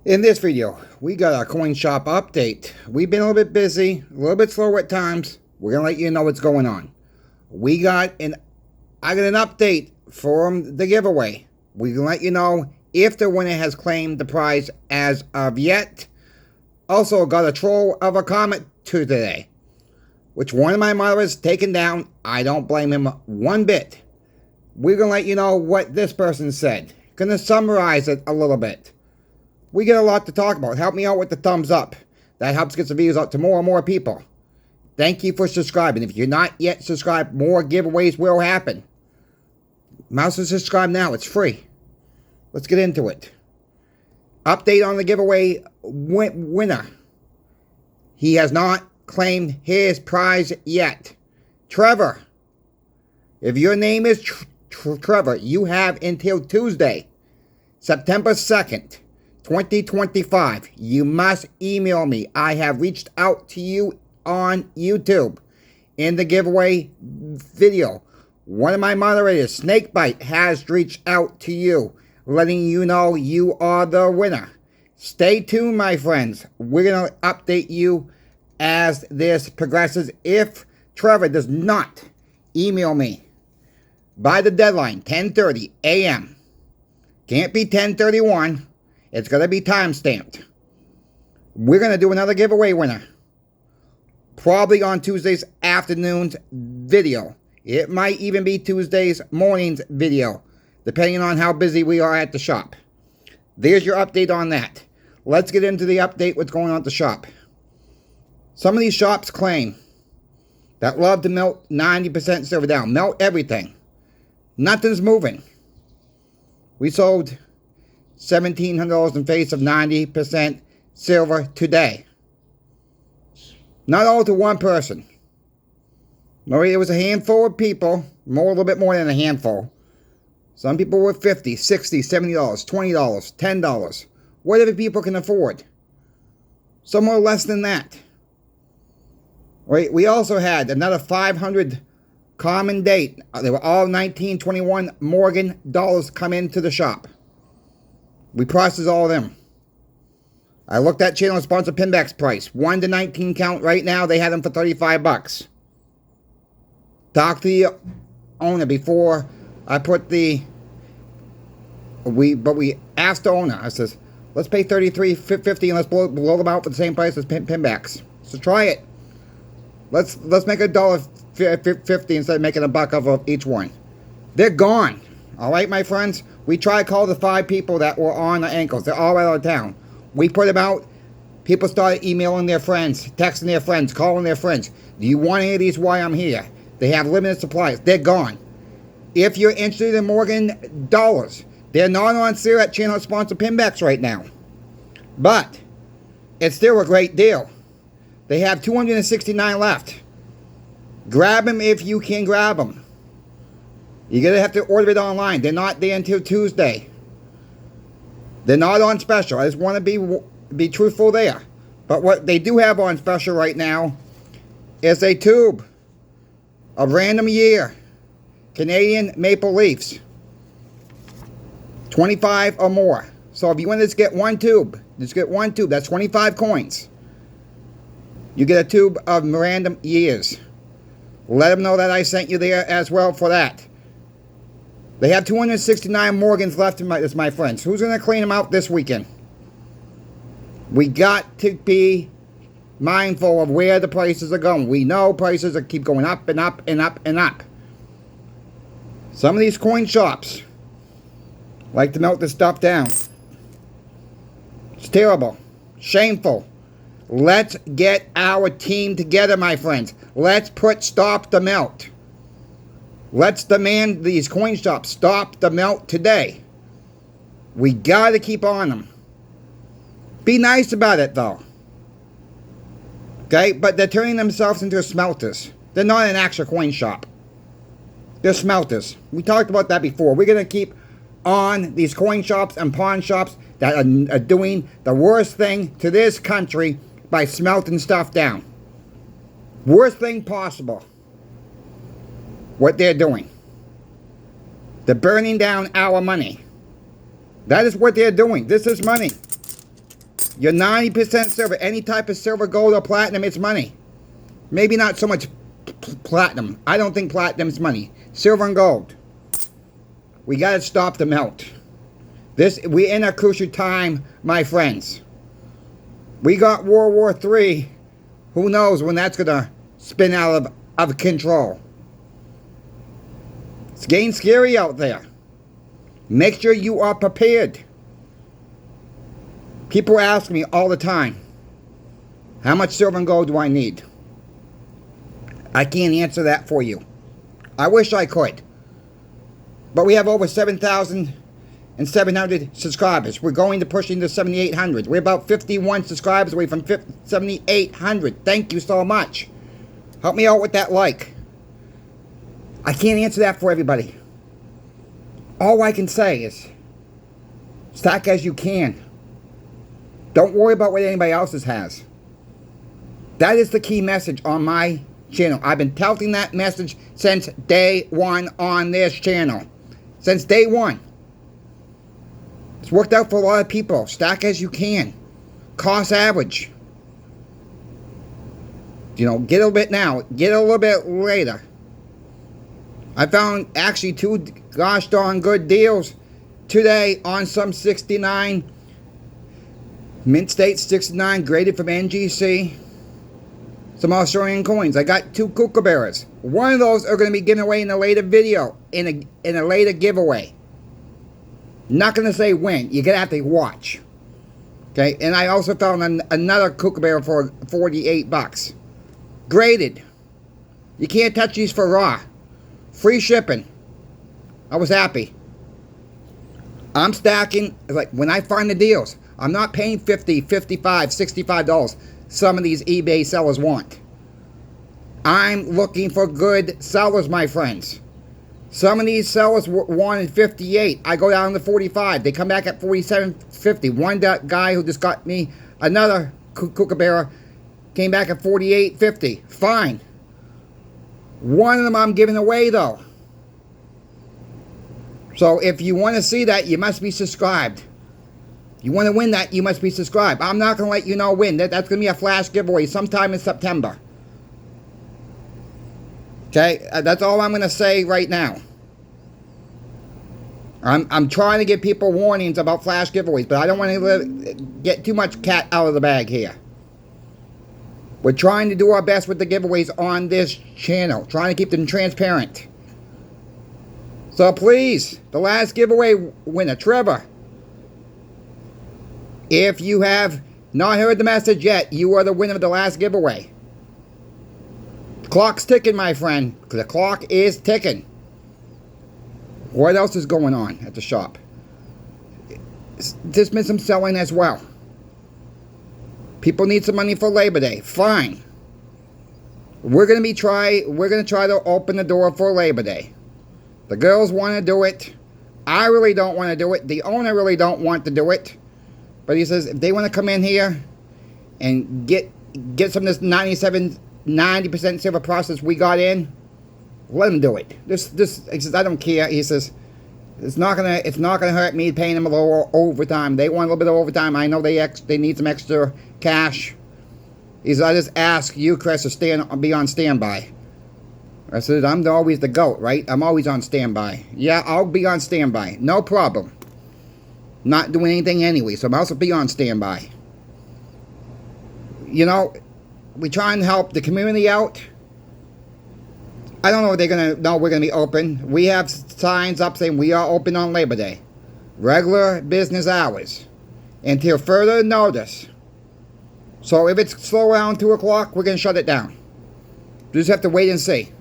In this video, we got a coin shop update. We've been a little bit busy, a little bit slow at times. We're gonna let you know what's going on. I got an update from the giveaway. We can let you know if the winner has claimed the prize as of yet. Also got a troll of a comment today, which one of my moderators taken down. I don't blame him one bit. We're gonna let you know what this person said. Gonna summarize it a little bit. We get a lot to talk about. Help me out with the thumbs up. That helps get the videos out to more and more people. Thank you for subscribing. If you're not yet subscribed, more giveaways will happen. Mouse is subscribed now. It's free. Let's get into it. Update on the giveaway winner. He has not claimed his prize yet. Trevor. If your name is Trevor, you have until Tuesday, September 2nd. 2025. You must email me. I have reached out to you on YouTube in the giveaway video. One of my moderators, Snakebite, has reached out to you, letting you know you are the winner. Stay tuned, my friends. We're going to update you as this progresses. If Trevor does not email me by the deadline, 10:30 a.m., can't be 10:31. It's going to be time-stamped. We're going to do another giveaway winner. Probably on Tuesday's afternoon's video. It might even be Tuesday's morning's video, depending on how busy we are at the shop. There's your update on that. Let's get into the update, what's going on at the shop. Some of these shops claim that love to melt 90% silver down. Melt everything. Nothing's moving. We sold $1,700 in face of 90% silver today. Not all to one person. It was a handful of people, a little bit more than a handful. Some people were $50, $60, $70, $20, $10. Whatever people can afford. Some were less than that. We also had another 500 common date. They were all 1921 Morgan dollars come into the shop. We processed all of them. I looked at channel sponsor Pinback's price. 1 to 19 count right now. They had them for $35. Talk to the owner before I put the... We asked the owner. I says, let's pay $33.50 and let's blow them out for the same price as Pinbacks. So try it. Let's make $1.50 instead of making $1 of each one. They're gone. All right, my friends? We tried to call the 5 people that were on the ankles. They're all out of town. We put them out. People started emailing their friends, texting their friends, calling their friends. Do you want any of these while I'm here? They have limited supplies. They're gone. If you're interested in Morgan dollars, they're not on sale at channel sponsor Pinbacks right now. But it's still a great deal. They have 269 left. Grab them if you can grab them. You're going to have to order it online. They're not there until Tuesday. They're not on special. I just want to be truthful there. But what they do have on special right now is a tube of random year Canadian Maple Leafs. 25 or more. So if you want to just get one tube, that's 25 coins. You get a tube of random years. Let them know that I sent you there as well for that. They have 269 Morgans left, my friends. Who's going to clean them out this weekend? We got to be mindful of where the prices are going. We know prices keep going up and up and up and up. Some of these coin shops like to melt this stuff down. It's terrible. Shameful. Let's get our team together, my friends. Let's stop the melt. Let's demand these coin shops stop the melt today. We got to keep on them. Be nice about it, though. Okay? But they're turning themselves into smelters. They're not an actual coin shop. They're smelters. We talked about that before. We're going to keep on these coin shops and pawn shops that are doing the worst thing to this country by smelting stuff down. Worst thing possible. What they're doing. They're burning down our money. That is what they're doing. This is money. You're 90% silver. Any type of silver, gold, or platinum, it's money. Maybe not so much platinum. I don't think platinum's money. Silver and gold. We got to stop the melt. We're in a crucial time, my friends. We got World War III. Who knows when that's going to spin out of control. It's getting scary out there. Make sure you are prepared. People ask me all the time, how much silver and gold do I need? I can't answer that for you. I wish I could. But we have over 7,700 subscribers. We're going to pushing to 7,800. We're about 51 subscribers away from 7,800. Thank you so much. Help me out with that like. I can't answer that for everybody. All I can say is, stack as you can. Don't worry about what anybody else's has. That is the key message on my channel. I've been touting that message since day one on this channel. Since day one. It's worked out for a lot of people. Stack as you can. Cost average. You know, get a little bit now. Get a little bit later. I found actually 2 gosh darn good deals today on some 69 Mint State 69 graded from NGC. Some Australian coins. I got 2 kookaburras. One of those are going to be given away in a later video. In a later giveaway. Not going to say when. You're going to have to watch. Okay. And I also found another kookaburra for 48 bucks. Graded. You can't touch these for raw. Free shipping. I was happy. I'm stacking. Like when I find the deals. I'm not paying $50, $55, $65. Some of these eBay sellers want. I'm looking for good sellers, my friends. Some of these sellers wanted 58. I go down to 45. They come back at 47.50. One guy who just got me another kookaburra came back at 48.50. Fine. One of them I'm giving away though. So if you want to see that, you must be subscribed. You want to win that, you must be subscribed. I'm not going to let you know when. That's going to be a flash giveaway sometime in September. Okay? That's all I'm going to say right now. I'm trying to give people warnings about flash giveaways, but I don't want to get too much cat out of the bag here. We're trying to do our best with the giveaways on this channel. Trying to keep them transparent. So please, the last giveaway winner, Trevor. If you have not heard the message yet, you are the winner of the last giveaway. The clock's ticking, my friend. The clock is ticking. What else is going on at the shop? There's been some selling as well. People need some money for Labor Day. Fine. We're gonna try to open the door for Labor Day. The girls want to do it. I really don't want to do it. The owner really don't want to do it. But he says if they want to come in here and get some of this 90% silver process we got in, let them do it. He says I don't care. He says it's not gonna hurt me paying them a little overtime. They want a little bit of overtime. I know they need some extra cash. He says I just ask you, Chris, to be on standby. I said I'm always the GOAT, right? I'm always on standby. Yeah, I'll be on standby. No problem. Not doing anything anyway, so I'll also be on standby. You know, we try and help the community out. I don't know if they're going to know we're going to be open. We have signs up saying we are open on Labor Day. Regular business hours. Until further notice. So if it's slow around 2 o'clock, we're going to shut it down. You just have to wait and see.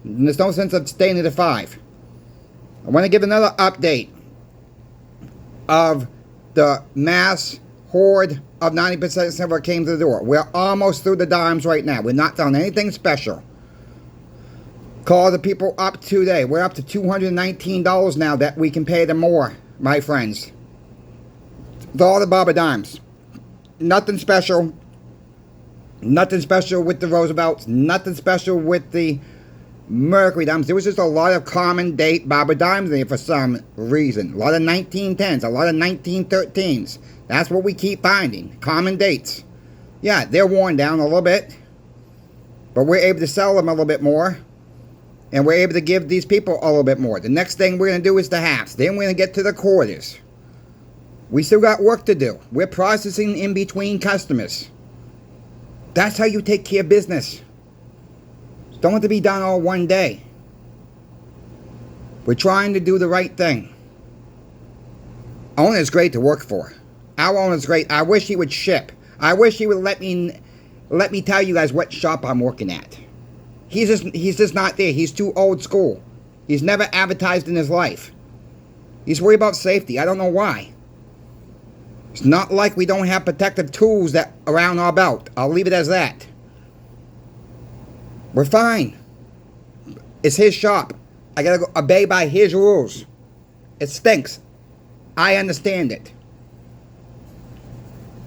And there's no sense of staying at 5. I want to give another update of the mass horde of 90% silver came to the door. We're almost through the dimes right now. We're not done anything special. Call the people up today. We're up to $219 now that we can pay them more, my friends. It's all the Baba Dimes. Nothing special. Nothing special with the Roosevelts. Nothing special with the Mercury diamonds. There was just a lot of common date Barbara diamonds in here for some reason. A lot of 1910s, a lot of 1913s. That's what we keep finding. Common dates. Yeah, they're worn down a little bit. But we're able to sell them a little bit more. And we're able to give these people a little bit more. The next thing we're going to do is the halves. Then we're going to get to the quarters. We still got work to do. We're processing in between customers. That's how you take care of business. Don't want to be done all one day. We're trying to do the right thing. Owner's great to work for. Our owner's great. I wish he would ship. I wish he would let me tell you guys what shop I'm working at. He's just not there. He's too old school. He's never advertised in his life. He's worried about safety. I don't know why. It's not like we don't have protective tools that around our belt. I'll leave it as that. We're fine. It's his shop. I gotta go obey by his rules. It stinks. I understand it.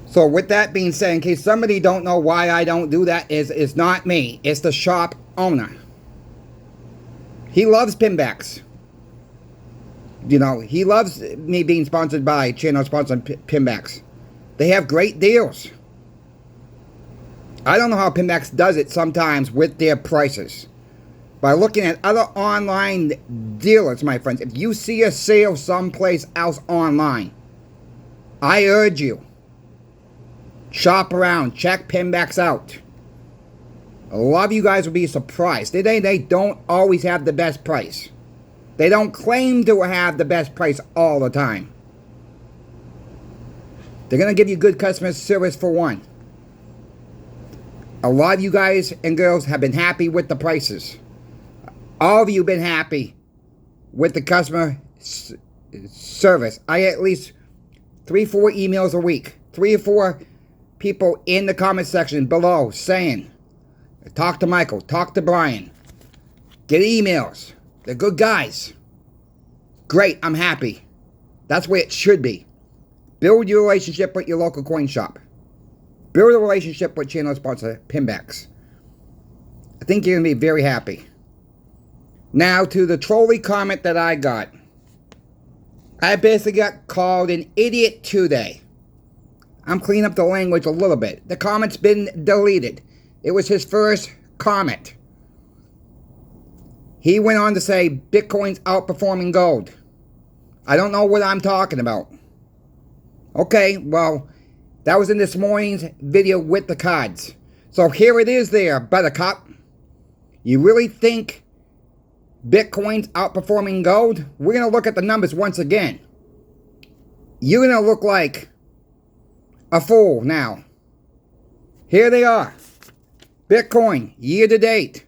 So with that being said, in case somebody don't know why I don't do that, it's not me. It's the shop owner. He loves Pinbacks. You know, he loves me being sponsored by channel sponsored Pinbacks. They have great deals. I don't know how Pinbacks does it sometimes with their prices. By looking at other online dealers, my friends, if you see a sale someplace else online, I urge you, shop around, check Pinbacks out. A lot of you guys will be surprised. They don't always have the best price. They don't claim to have the best price all the time. They're going to give you good customer service for one. A lot of you guys and girls have been happy with the prices. All of you have been happy with the customer service. I get at least 3-4 emails a week. 3 or 4 people in the comment section below saying, talk to Michael, talk to Brian. Get emails. They're good guys. Great, I'm happy. That's where it should be. Build your relationship with your local coin shop. Build a relationship with channel sponsor Pinbacks. I think you're going to be very happy. Now to the trolley comment that I got. I basically got called an idiot today. I'm cleaning up the language a little bit. The comment's been deleted. It was his first comment. He went on to say Bitcoin's outperforming gold. I don't know what I'm talking about. Okay, well, that was in this morning's video with the cards. So here it is there, Buttercup. You really think Bitcoin's outperforming gold? We're going to look at the numbers once again. You're going to look like a fool now. Here they are. Bitcoin, year to date,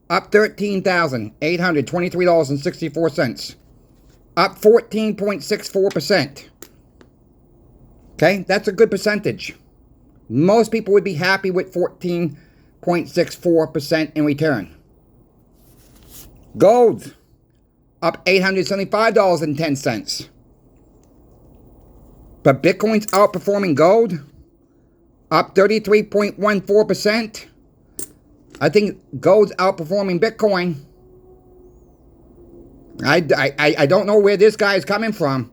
up $13,823.64. Up 14.64%. Okay, that's a good percentage. Most people would be happy with 14.64% in return. Gold, up $875.10. But Bitcoin's outperforming gold, up 33.14%. I think gold's outperforming Bitcoin. I don't know where this guy is coming from.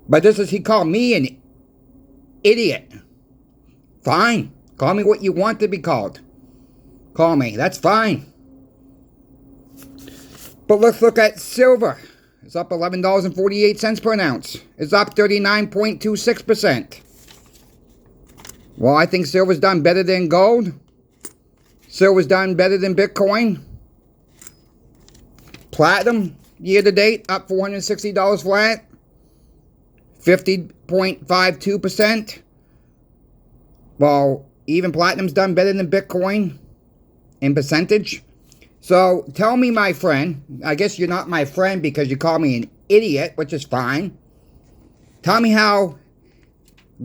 But he called me an idiot. Fine. Call me what you want to be called. Call me. That's fine. But let's look at silver. It's up $11.48 per ounce. It's up 39.26%. Well, I think silver's done better than gold. Silver's done better than Bitcoin. Platinum, year to date, up $460 flat. 50.52%. Well, even platinum's done better than Bitcoin in percentage. So, tell me, my friend, I guess you're not my friend because you call me an idiot, which is fine. Tell me how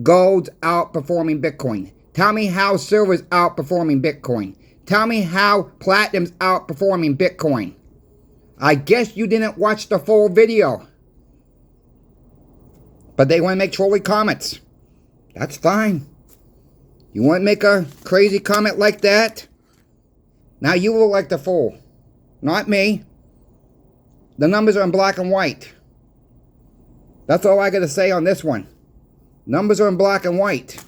gold's outperforming Bitcoin. Tell me how silver's outperforming Bitcoin. Tell me how platinum's outperforming Bitcoin. I guess you didn't watch the full video. But they want to make trolly comments. That's fine. You want to make a crazy comment like that? Now you look like the fool. not me. The numbers are in black and white. That's all I got to say on this one. Numbers are in black and white.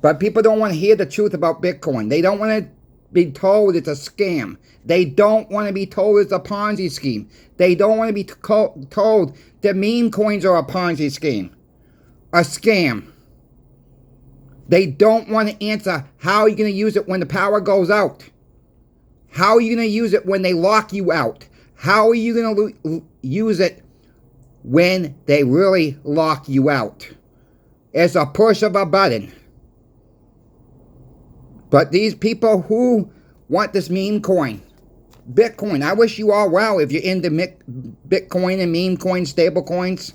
But people don't want to hear the truth about Bitcoin. They don't want to be told it's a scam. They don't want to be told it's a Ponzi scheme. They don't want to be told that meme coins are a Ponzi scheme. A scam. They don't want to answer how are you going to use it when the power goes out. How are you going to use it when they lock you out? How are you going to use it when they really lock you out? It's a push of a button. But these people who want this meme coin, Bitcoin, I wish you all well if you're into Bitcoin and meme coins, stable coins.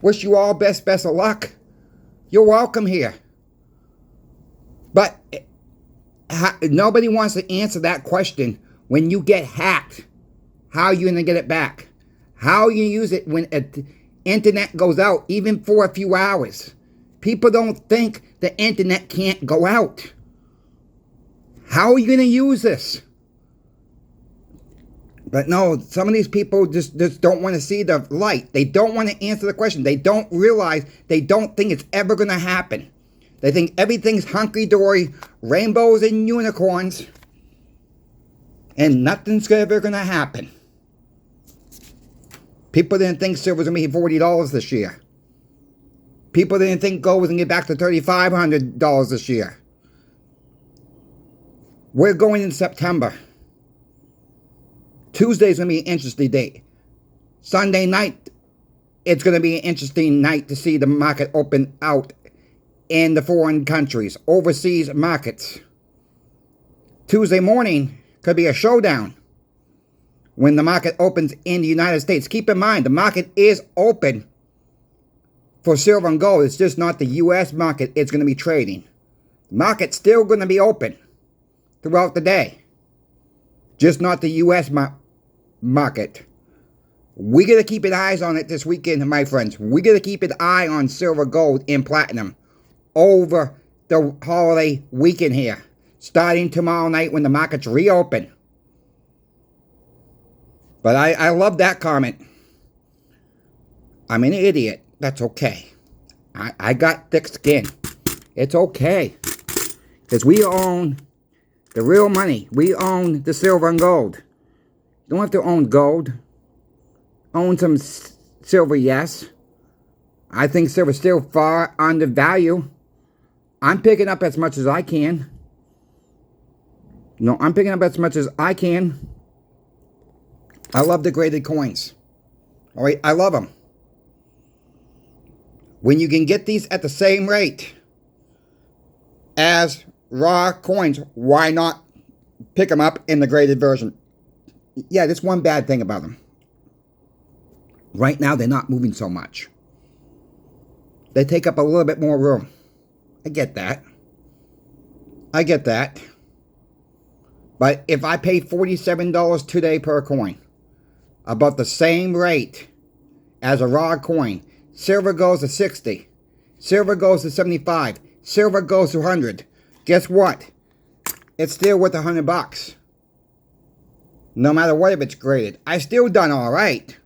Wish you all best of luck. You're welcome here. But nobody wants to answer that question when you get hacked. How are you going to get it back? How are you going to use it when the internet goes out, even for a few hours? People don't think the internet can't go out. How are you going to use this? But no, some of these people just don't want to see the light. They don't want to answer the question. They don't realize, they don't think it's ever going to happen. They think everything's hunky-dory, rainbows and unicorns, and nothing's ever going to happen. People didn't think silver's going to be $40 this year. People didn't think gold was going to get back to $3,500 this year. We're going in September. Tuesday's going to be an interesting day. Sunday night, it's going to be an interesting night to see the market open out in the foreign countries, overseas markets. Tuesday morning could be a showdown when the market opens in the United States. Keep in mind, the market is open for silver and gold. It's just not the U.S. market it's going to be trading. The market's still going to be open throughout the day. Just not the U.S. market. We got to keep an eye on it this weekend, my friends. We got to keep an eye on silver, gold, and platinum over the holiday weekend here, starting tomorrow night when the markets reopen. But I love that comment. I'm an idiot. That's okay. I got thick skin. It's okay. Because we own the real money. We own the silver and gold. You don't have to own gold. Own some silver, yes. I think silver's still far undervalued. I'm picking up as much as I can. No, I'm picking up as much as I can. I love the graded coins. All right, I love them. When you can get these at the same rate as raw coins, why not pick them up in the graded version? Yeah, there's one bad thing about them. Right now, they're not moving so much. They take up a little bit more room. I get that. I get that. But if I pay $47 today per coin, about the same rate as a raw coin, silver goes to 60, silver goes to 75, silver goes to 100. Guess what? It's still worth $100. No matter what if it's graded. I still done all right.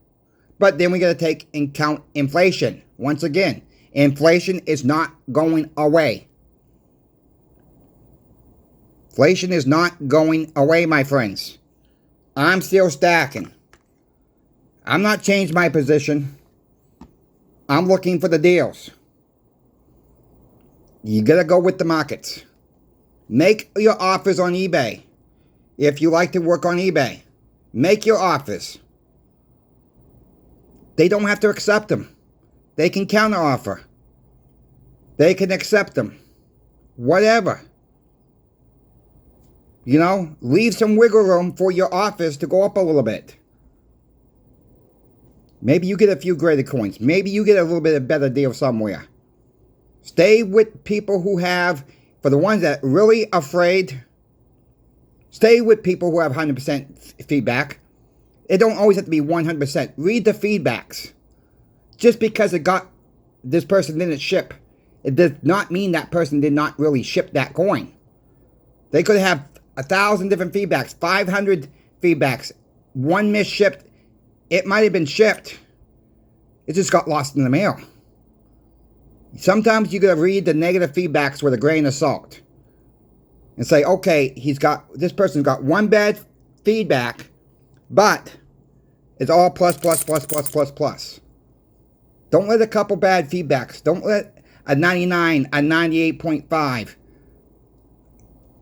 But then we got to take in count inflation. Once again, inflation is not going away. Inflation is not going away, my friends. I'm still stacking. I'm not changed my position. I'm looking for the deals. You got to go with the markets. Make your offers on eBay. If you like to work on eBay, make your offers. They don't have to accept them. They can counteroffer. They can accept them. Whatever. You know, leave some wiggle room for your offers to go up a little bit. Maybe you get a few graded coins. Maybe you get a little bit of better deal somewhere. Stay with people who have, for the ones that are really afraid, stay with people who have 100% feedback. It don't always have to be 100%. Read the feedbacks. Just because this person didn't ship, it does not mean that person did not really ship that coin. They could have 1,000 different feedbacks, 500 feedbacks, one misshipped. It might have been shipped. It just got lost in the mail. Sometimes you gotta read the negative feedbacks with a grain of salt and say, okay, this person's got one bad feedback, but it's all plus, plus, plus, plus, plus, plus. Don't let a couple bad feedbacks. Don't let a 99, a 98.5,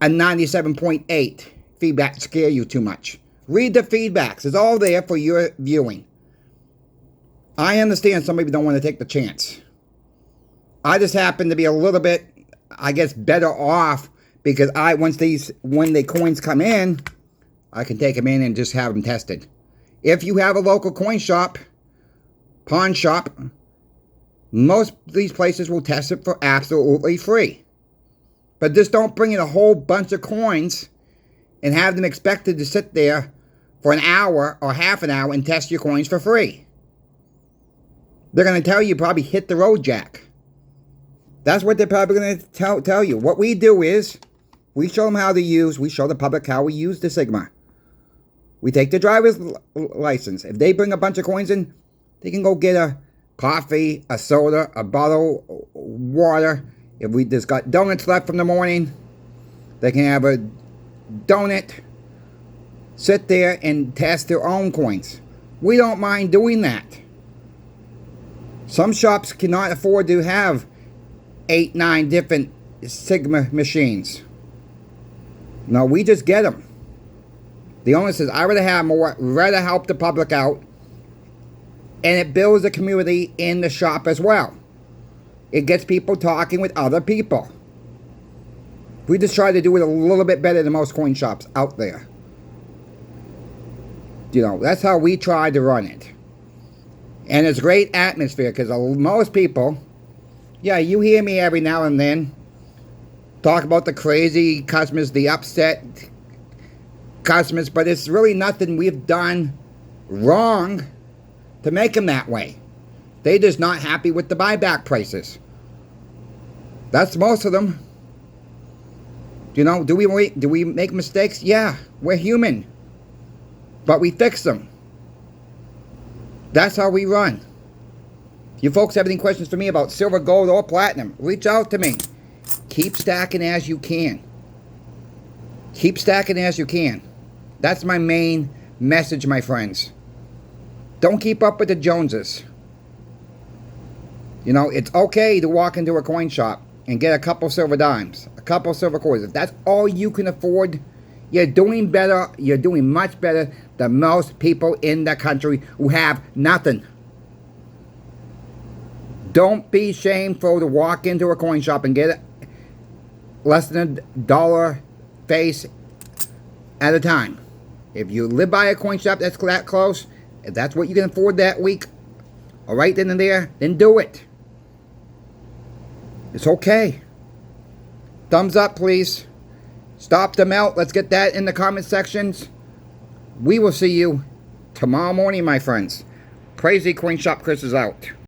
a 97.8 feedback scare you too much. Read the feedbacks. It's all there for your viewing. I understand some people don't want to take the chance. I just happen to be a little bit, I guess, better off because when the coins come in, I can take them in and just have them tested. If you have a local coin shop, pawn shop, most of these places will test it for absolutely free. But just don't bring in a whole bunch of coins and have them expected to sit there for an hour or half an hour and test your coins for free. They're going to tell you probably hit the road, Jack. That's what they're probably going to tell you. What we do is we show them how to use, we show the public how we use the Sigma. We take the driver's license. If they bring a bunch of coins in, they can go get a coffee, a soda, a bottle of water. If we just got donuts left from the morning, they can have a donut, sit there and test their own coins. We don't mind doing that. Some shops cannot afford to have 8, 9 different Sigma machines. No, we just get them. The owner says, I'd rather have more, rather help the public out, and it builds a community in the shop as well. It gets people talking with other people. We just try to do it a little bit better than most coin shops out there. You know, that's how we try to run it. And it's great atmosphere because most people, yeah, you hear me every now and then talk about the crazy customers, the upset customers, but it's really nothing we've done wrong to make them that way. They're just not happy with the buyback prices. That's most of them. You know, do we make mistakes? Yeah, we're human. But we fix them. That's how we run. If you folks have any questions for me about silver, gold, or platinum, reach out to me. Keep stacking as you can. Keep stacking as you can. That's my main message, my friends. Don't keep up with the Joneses. You know, it's okay to walk into a coin shop and get a couple silver dimes, a couple silver coins. If that's all you can afford, you're doing better. You're doing much better than most people in the country who have nothing. Don't be shameful to walk into a coin shop and get less than $1 face at a time. If you live by a coin shop that's that close, if that's what you can afford that week, or right then and there, then do it. It's okay. Thumbs up, please. Stop the melt. Let's get that in the comment sections. We will see you tomorrow morning, my friends. Crazy Coin Shop Chris is out.